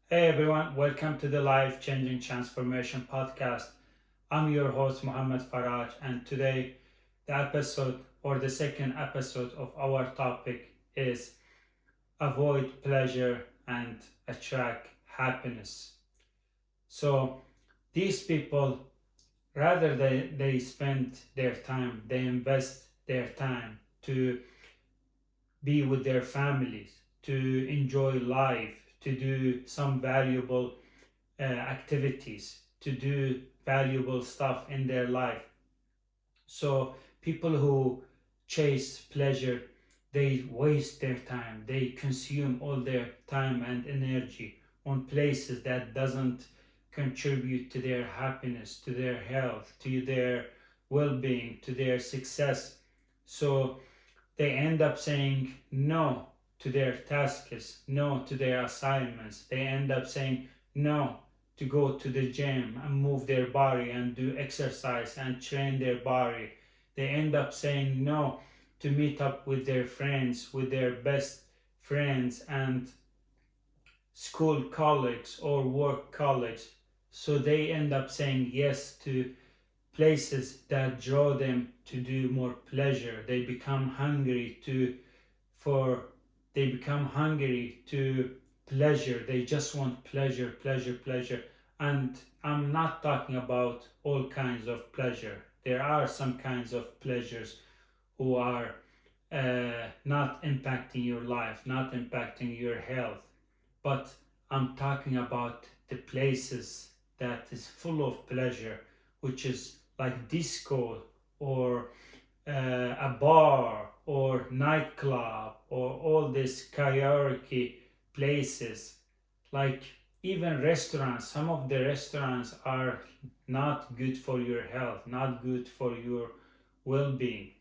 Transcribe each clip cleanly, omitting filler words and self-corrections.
Hey everyone, welcome to the Life Changing Transformation Podcast. I'm your host Muhammad Faraj, and today the episode or the second episode of our topic is avoid pleasure and attract happiness. So these people, rather they spend their time, they invest their time to be with their families, to enjoy life, to do some valuable activities, to do valuable stuff in their life. So people who chase pleasure, they waste their time. They consume all their time and energy on places that doesn't contribute to their happiness, to their health, to their well-being, to their success. So they end up saying no to their tasks, no to their assignments. They end up saying no to go to the gym and move their body and do exercise and train their body. They end up saying no to meet up with their friends, with their best friends and school colleagues or work colleagues. So they end up saying yes to places that draw them to do more pleasure. They become hungry for they become hungry to pleasure. They just want pleasure, pleasure, pleasure. And I'm not talking about all kinds of pleasure. There are some kinds of pleasures who are not impacting your life, not impacting your health. But I'm talking about the places that is full of pleasure, which is like disco or a bar or nightclub or all these karaoke places, like even restaurants. Some of the restaurants are not good for your health, not good for your well-being,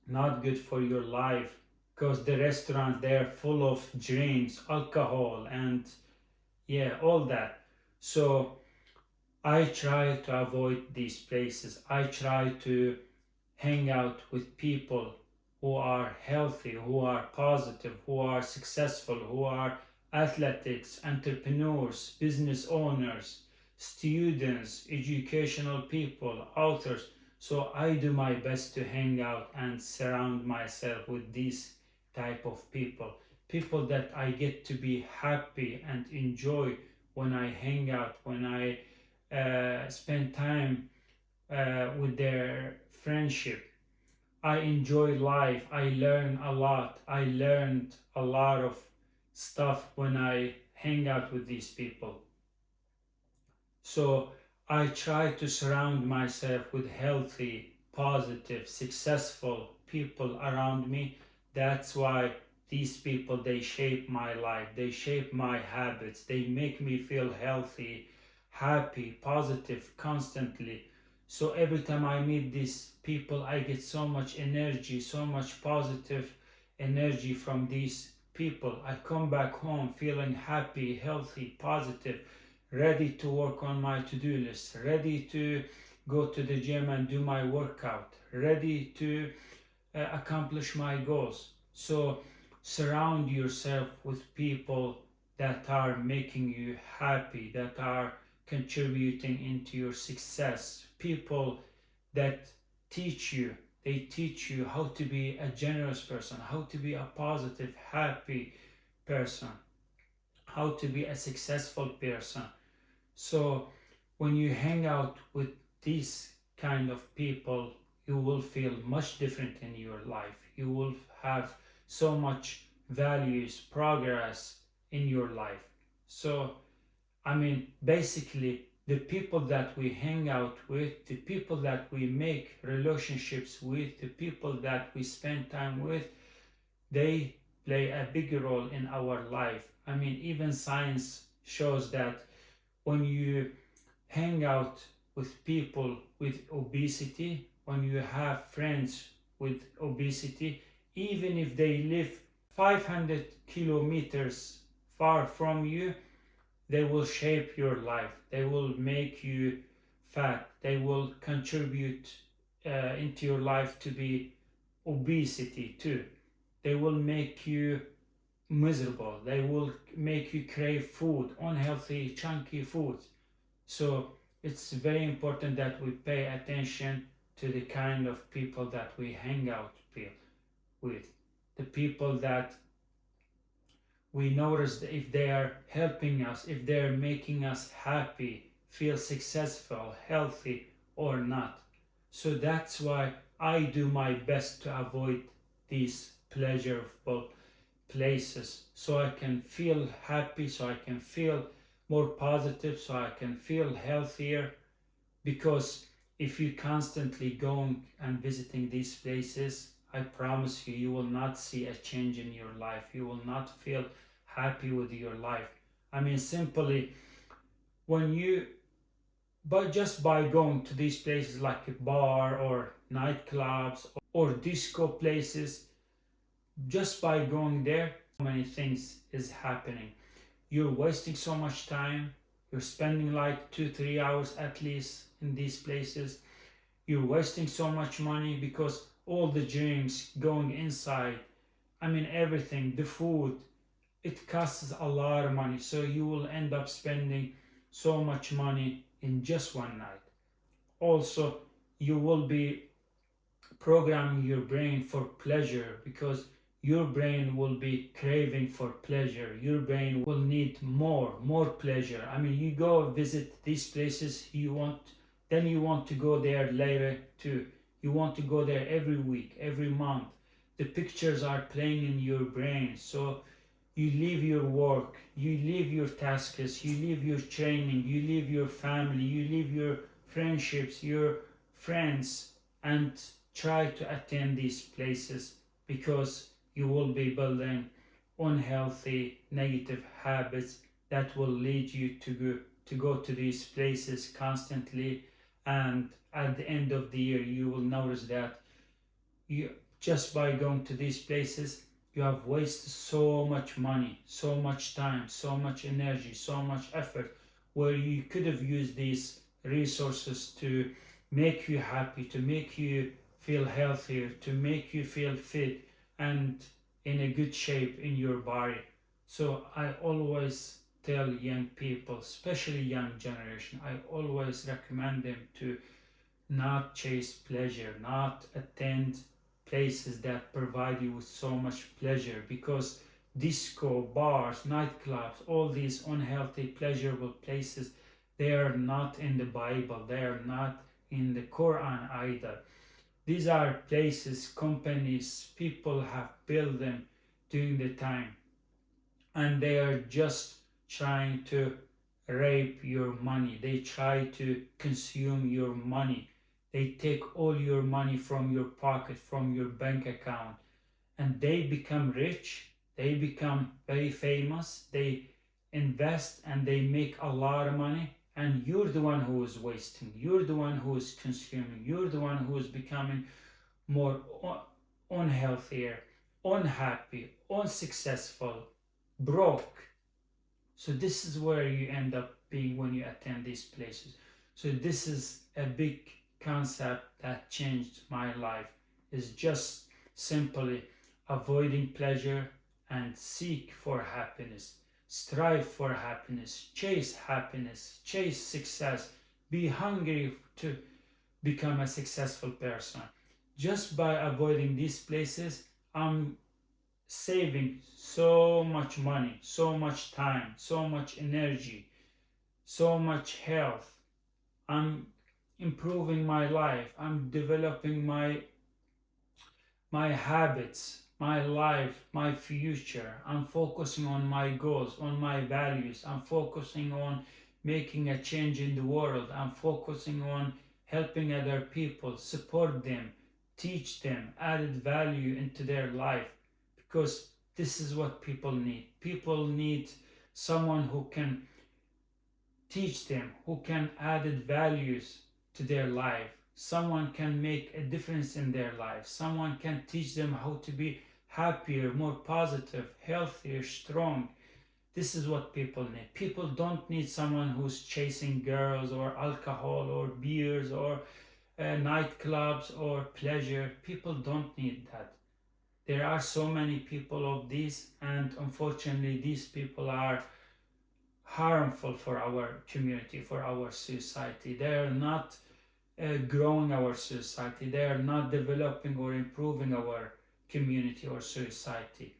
not good for your life, because the restaurants, they're full of drinks, alcohol, and yeah, all that. So I try to avoid these places. I try to hang out with people who are healthy, who are positive, who are successful, who are athletics, entrepreneurs, business owners, students, educational people, authors. So I do my best to hang out and surround myself with these type of people. People that I get to be happy and enjoy when I hang out, when I spend time with their friendship. I enjoy life. I learn a lot. I learned a lot of stuff when I hang out with these people. So I try to surround myself with healthy, positive, successful people around me. That's why these people, they shape my life. They shape my habits. They make me feel healthy, happy, positive constantly. So every time I meet these people, I get so much energy, so much positive energy from these people. I come back home feeling happy, healthy, positive, ready to work on my to-do list, ready to go to the gym and do my workout, ready to accomplish my goals. So surround yourself with people that are making you happy, that are contributing into your success, people that teach you. They teach you how to be a generous person, how to be a positive, happy person, how to be a successful person. So when you hang out with these kind of people, you will feel much different in your life. You will have so much values, progress in your life. So basically, the people that we hang out with, the people that we make relationships with, the people that we spend time with, they play a big role in our life. Even science shows that when you hang out with people with obesity, when you have friends with obesity, even if they live 500 kilometers far from you, they will shape your life. They will make you fat. They will contribute into your life to be obesity too. They will make you miserable. They will make you crave food, unhealthy, chunky food. So it's very important that we pay attention to the kind of people that we hang out with. The people that we notice if they are helping us, if they are making us happy, feel successful, healthy, or not. So that's why I do my best to avoid these pleasurable places so I can feel happy, so I can feel more positive, so I can feel healthier. Because if you constantly going and visiting these places, I promise you, you will not see a change in your life. You will not feel happy with your life. I mean, simply when you, but just by going to these places like a bar or nightclubs or disco places, just by going there, many things is happening. You're wasting so much time. You're spending like 2 3 hours at least in these places. You're wasting so much money because all the drinks going inside, I mean everything, the food, it costs a lot of money. So you will end up spending so much money in just one night. Also, you will be programming your brain for pleasure because your brain will be craving for pleasure. Your brain will need more pleasure. I mean, you go visit these places, then you want to go there later too. You want to go there every week, every month. The pictures are playing in your brain. So you leave your work, you leave your tasks, you leave your training, you leave your family, you leave your friendships, your friends, and try to attend these places because you will be building unhealthy, negative habits that will lead you to go to these places constantly. And at the end of the year, you will notice that you just by going to these places you have wasted so much money, so much time, so much energy, so much effort, where you could have used these resources to make you happy, to make you feel healthier, to make you feel fit and in a good shape in your body. So I always tell young people, especially young generation, I always recommend them to not chase pleasure, not attend places that provide you with so much pleasure, because disco, bars, nightclubs, all these unhealthy, pleasurable places, they are not in the Bible, they are not in the Quran either. These are places, companies, people have built them during the time, and they are just trying to rape your money. They try to consume your money. They take all your money from your pocket, from your bank account, and they become rich. They become very famous. They invest and they make a lot of money. And you're the one who is wasting. You're the one who is consuming. You're the one who is becoming more unhealthier, unhappy, unsuccessful, broke. So this is where you end up being when you attend these places. So this is a big concept that changed my life, is just simply avoiding pleasure and seek for happiness. Strive for happiness, chase success, be hungry to become a successful person. Just by avoiding these places, I'm saving so much money, so much time, so much energy, so much health. I'm improving my life. I'm developing my habits, my life, my future. I'm focusing on my goals, on my values. I'm focusing on making a change in the world. I'm focusing on helping other people, support them, teach them, added value into their life, because this is what people need. People need someone who can teach them, who can added values to their life. Someone can make a difference in their life. Someone can teach them how to be happier, more positive, healthier, strong. This is what people need. People don't need someone who's chasing girls or alcohol or beers or nightclubs or pleasure. People don't need that. There are so many people of these, and unfortunately, these people are harmful for our community, for our society. They are not growing our society. They are not developing or improving our community or society.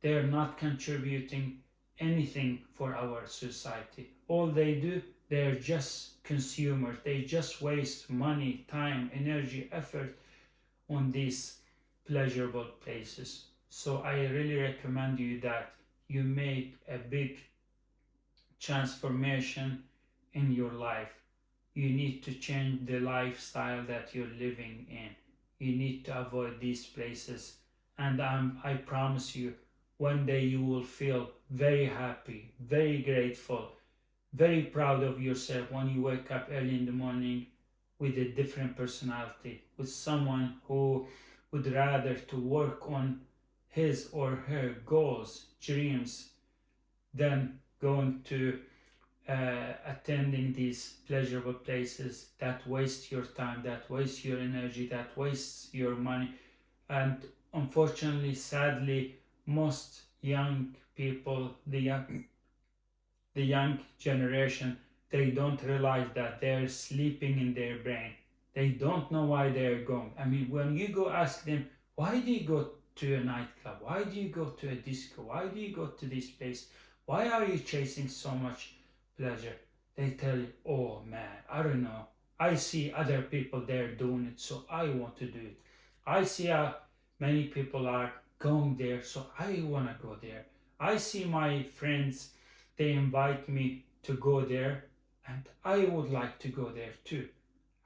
They are not contributing anything for our society. All they do, they are just consumers. They just waste money, time, energy, effort on these pleasurable places. So I really recommend you that you make a big transformation in your life. You need to change the lifestyle that you're living in. You need to avoid these places. And I promise you, one day you will feel very happy, very grateful, very proud of yourself when you wake up early in the morning with a different personality, with someone who would rather to work on his or her goals, dreams, than going to attending these pleasurable places that waste your time, that waste your energy, that wastes your money. And unfortunately, sadly, most young people, the young generation, they don't realize that they're sleeping in their brain. They don't know why they're going. I mean, when you go ask them, why do you go to a nightclub? Why do you go to a disco? Why do you go to this place? Why are you chasing so much pleasure? They tell you, oh man, I don't know. I see other people there doing it, so I want to do it. I see many people are going there, so I want to go there. I see my friends, they invite me to go there, and I would like to go there too.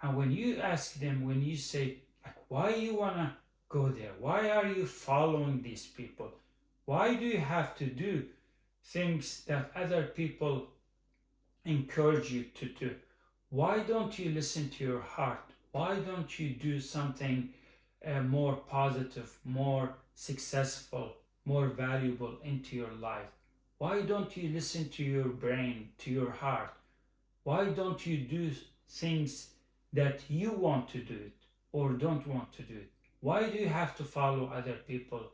And when you ask them, when you say, like, why you want to go there? Why are you following these people? Why do you have to do things that other people encourage you to do? Why don't you listen to your heart? Why don't you do something more positive, more successful, more valuable into your life? Why don't you listen to your brain, to your heart? Why don't you do things that you want to do it or don't want to do it? Why do you have to follow other people's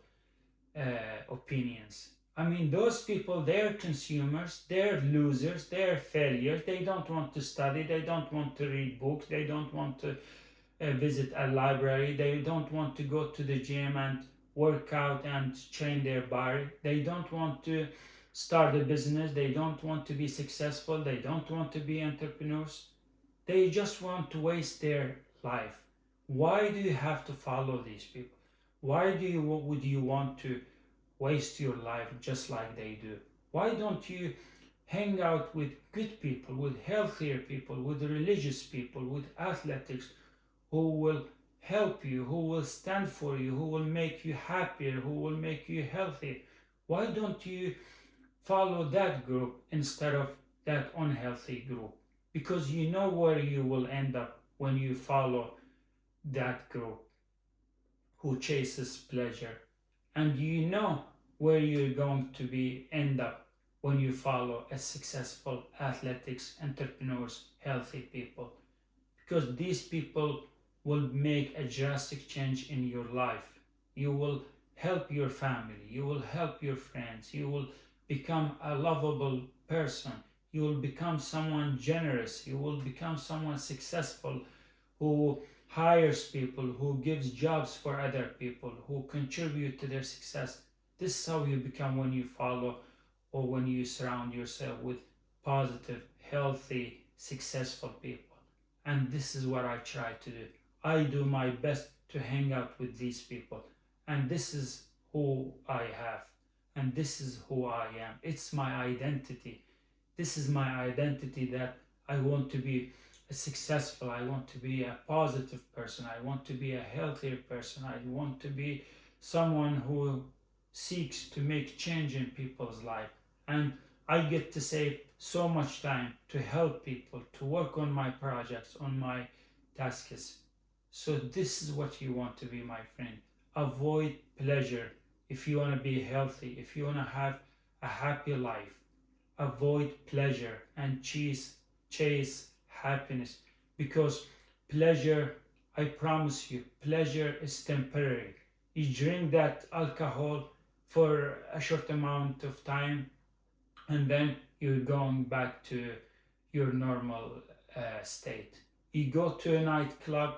opinions? I mean, those people, they're consumers, they're losers, they're failures. They don't want to study, they don't want to read books, they don't want to visit a library, they don't want to go to the gym and work out and train their body, they don't want to start a business, they don't want to be successful, they don't want to be entrepreneurs, they just want to waste their life. Why do you have to follow these people? Why would you want to waste your life just like they do? Why don't you hang out with good people, with healthier people, with religious people, with athletics, who will help you, who will stand for you, who will make you happier, who will make you healthy? Why don't you follow that group instead of that unhealthy group? Because you know where you will end up when you follow that group who chases pleasure. And you know where you're going to be end up when you follow a successful athletics, entrepreneurs, healthy people. Because these people will make a drastic change in your life. You will help your family, you will help your friends, you will become a lovable person, you will become someone generous, you will become someone successful who hires people, who gives jobs for other people, who contribute to their success. This is how you become when you follow or when you surround yourself with positive, healthy, successful people. And this is what I try to do. I do my best to hang out with these people. And this is who I have. And this is who I am. It's my identity. This is my identity that I want to be successful. I want to be a positive person. I want to be a healthier person. I want to be someone who seeks to make change in people's life. And I get to save so much time to help people, to work on my projects, on my tasks. So this is what you want to be, my friend. Avoid pleasure if you want to be healthy, if you want to have a happy life. Avoid pleasure and chase happiness, because pleasure, I promise you, pleasure is temporary. You drink that alcohol for a short amount of time, and then you're going back to your normal state. You go to a nightclub,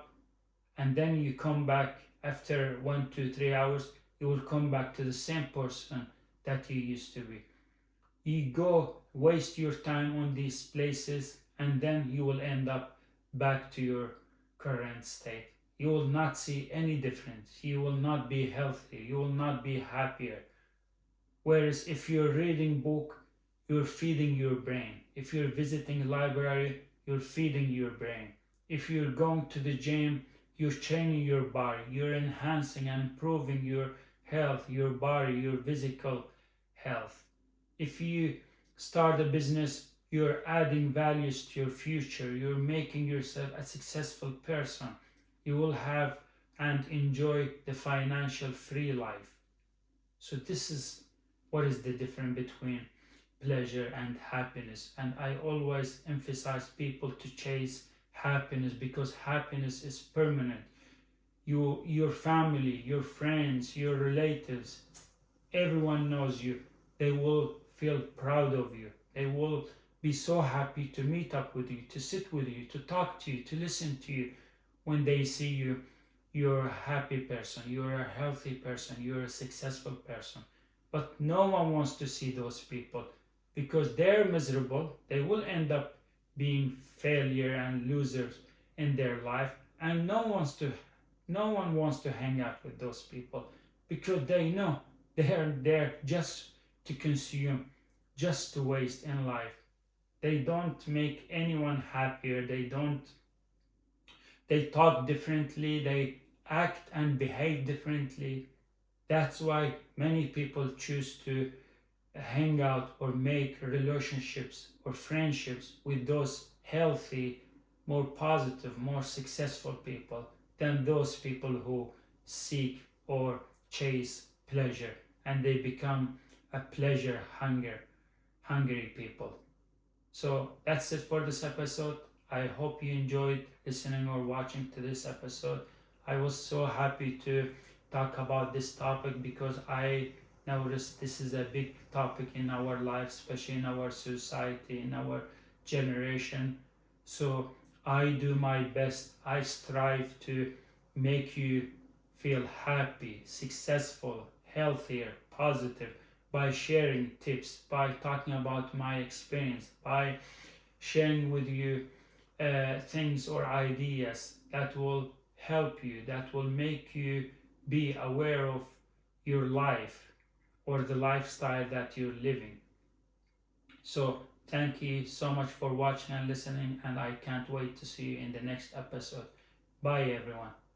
and then you come back after 1 to 3 hours. You will come back to the same person that you used to be. You go waste your time on these places, and then you will end up back to your current state. You will not see any difference. You will not be healthy. You will not be happier. Whereas if you're reading book, you're feeding your brain. If you're visiting library, you're feeding your brain. If you're going to the gym, you're training your body. You're enhancing and improving your health, your body, your physical health. If you start a business, you're adding values to your future. You're making yourself a successful person. You will have and enjoy the financial free life. So this is what is the difference between pleasure and happiness. And I always emphasize people to chase happiness, because happiness is permanent. Your family, your friends, your relatives, everyone knows you. They will feel proud of you. They will be so happy to meet up with you, to sit with you, to talk to you, to listen to you. When they see you, you're a happy person, you're a healthy person, you're a successful person. But no one wants to see those people, because they're miserable. They will end up being failure and losers in their life, and no one wants to hang out with those people, because they know they're there just to consume, just to waste in life. They don't make anyone happier. They talk differently, they act and behave differently. That's why many people choose to hang out or make relationships or friendships with those healthy, more positive, more successful people than those people who seek or chase pleasure, and they become a pleasure hungry people. So that's it for this episode. I hope you enjoyed listening or watching to this episode. I was so happy to talk about this topic, because I noticed this is a big topic in our life, especially in our society, in our generation. So I do my best. I strive to make you feel happy, successful, healthier, positive, by sharing tips, by talking about my experience, by sharing with you things or ideas that will help you, that will make you be aware of your life or the lifestyle that you're living. So, thank you so much for watching and listening, and I can't wait to see you in the next episode. Bye, everyone.